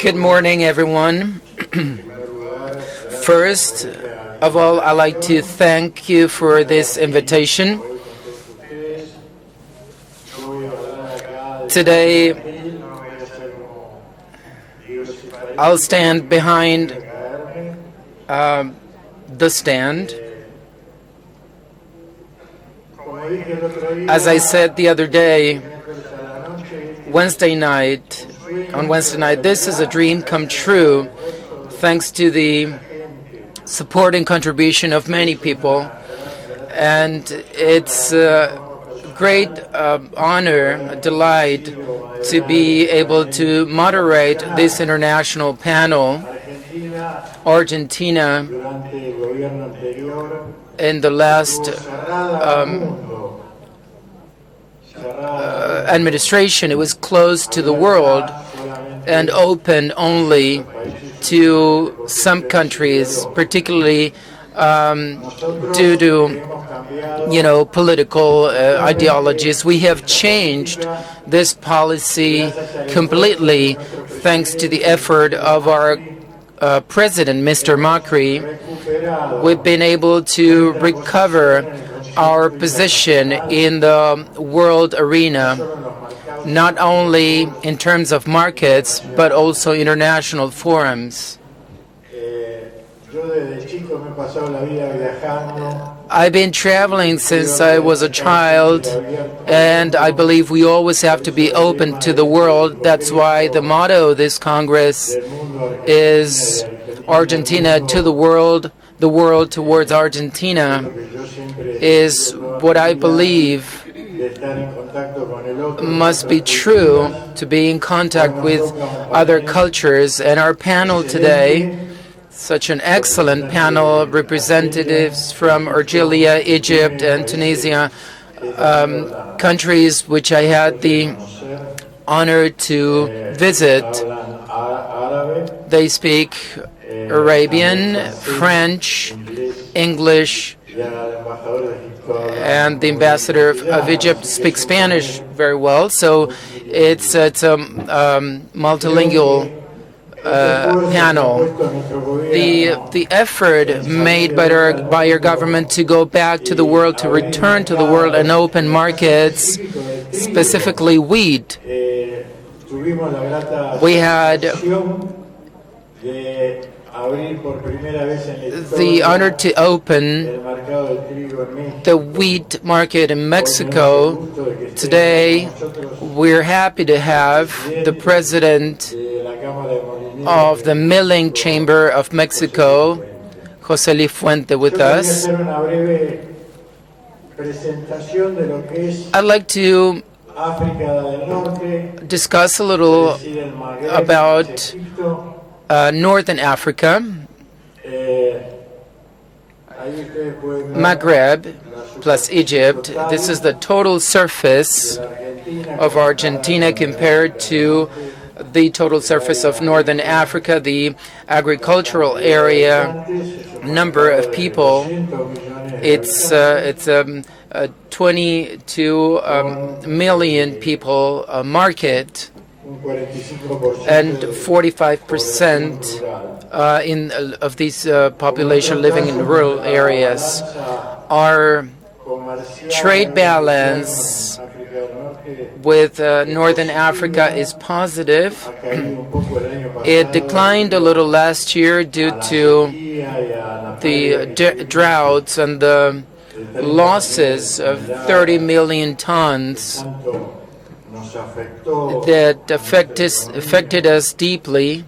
Good morning, everyone. First of all, I'd like to thank you for this invitation. Today, I'll stand behind the stand. As I said the other day, on Wednesday night, this is a dream come true, thanks to the support and contribution of many people. And it's a great honor, a delight to be able to moderate this international panel. Argentina, in the last administration, it was closed to the world and open only to some countries, particularly due to political ideologies. We have changed this policy completely thanks to the effort of our President, Mr. Macri. We've been able to recover our position in the world arena, not only in terms of markets, but also international forums. I've been traveling since I was a child, and I believe we always have to be open to the world. That's why the motto of this Congress is Argentina to the world towards Argentina, is what I believe must be true, to be in contact with other cultures. And our panel today, such an excellent panel, representatives from Algeria, Egypt, and Tunisia, countries which I had the honor to visit. They speak Arabian, French, English, and the ambassador of Egypt speaks Spanish very well. So it's a multilingual panel. The effort made by your government to go back to the world, to return to the world and open markets, specifically wheat. We had the honor to open the wheat market in Mexico. Today, we're happy to have the president of the Milling Chamber of Mexico, José Luis Fuente, with us. I'd like to discuss a little about Northern Africa, Maghreb plus Egypt. This is the total surface of Argentina compared to the total surface of Northern Africa, the agricultural area, number of people. It's 22 million people market, and 45% of these population living in rural areas. Our trade balance with Northern Africa is positive. It declined a little last year due to the droughts and the losses of 30 million tons that affected us deeply.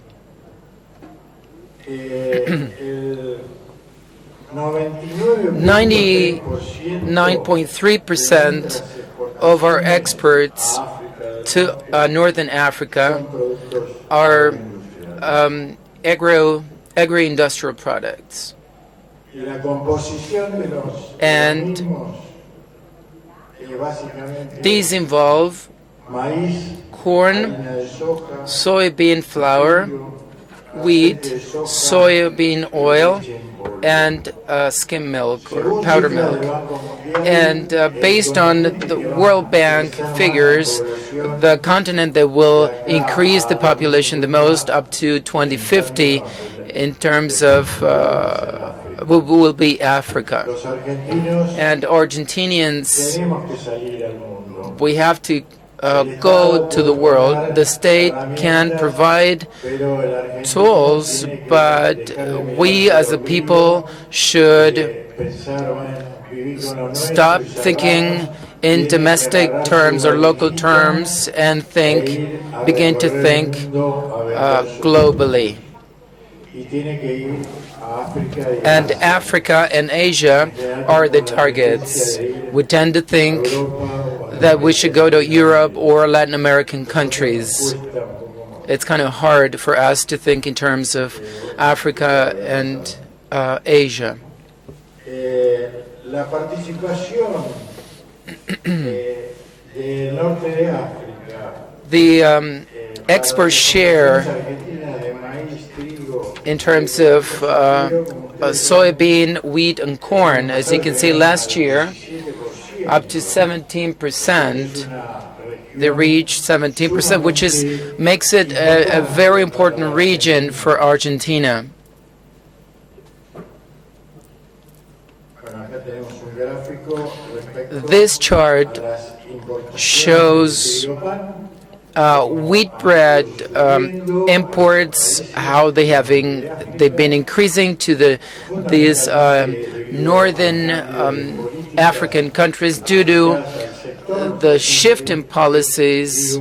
99.3% of our exports to Northern Africa are agro-industrial products. And these involve corn, soybean flour, wheat, soybean oil, and skim milk or powder milk. And based on the World Bank figures, the continent that will increase the population the most up to 2050 in terms of will be Africa. And Argentinians, we have to go to the world. The state can provide tools, but we as a people should stop thinking in domestic terms or local terms and begin to think globally. And Africa and Asia are the targets. We tend to think that we should go to Europe or Latin American countries. It's kind of hard for us to think in terms of Africa and Asia. The export share in terms of soybean, wheat, and corn, as you can see last year, up to 17%. They reached 17%, which makes it a very important region for Argentina. This chart shows wheat bread imports, how they've been increasing to these northern African countries due to the shift in policies.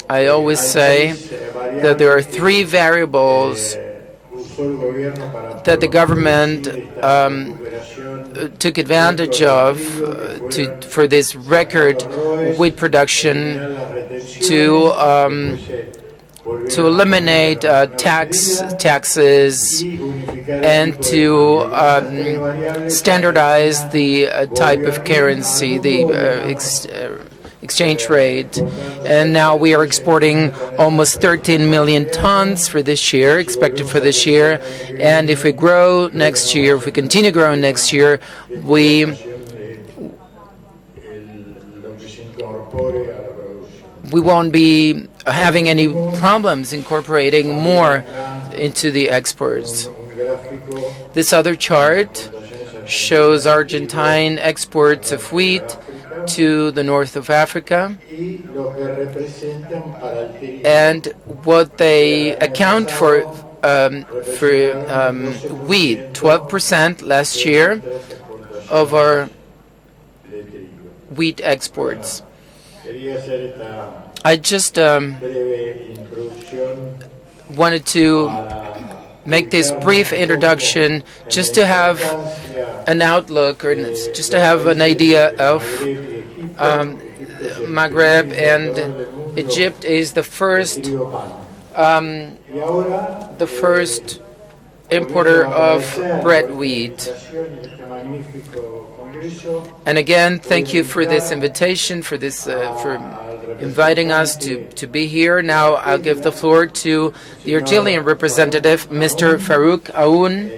I always say that there are three variables that the government took advantage of for this record wheat production to eliminate taxes and to standardize the type of currency, the exchange rate. And now we are exporting almost 13 million tons for this year, expected for this year. And if we grow next year, if we continue growing next year, we won't be having any problems incorporating more into the exports. This other chart shows Argentine exports of wheat to the north of Africa and what they account for wheat, 12% last year of our wheat exports. I just wanted to make this brief introduction just to have an outlook or just to have an idea of Maghreb, and Egypt is the first importer of bread wheat. And again, thank you for this invitation, for inviting us to be here. Now I'll give the floor to the Argentinian representative, Mr. Farouk Aoun.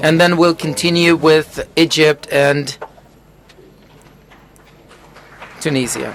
And then we'll continue with Egypt and Tunisia.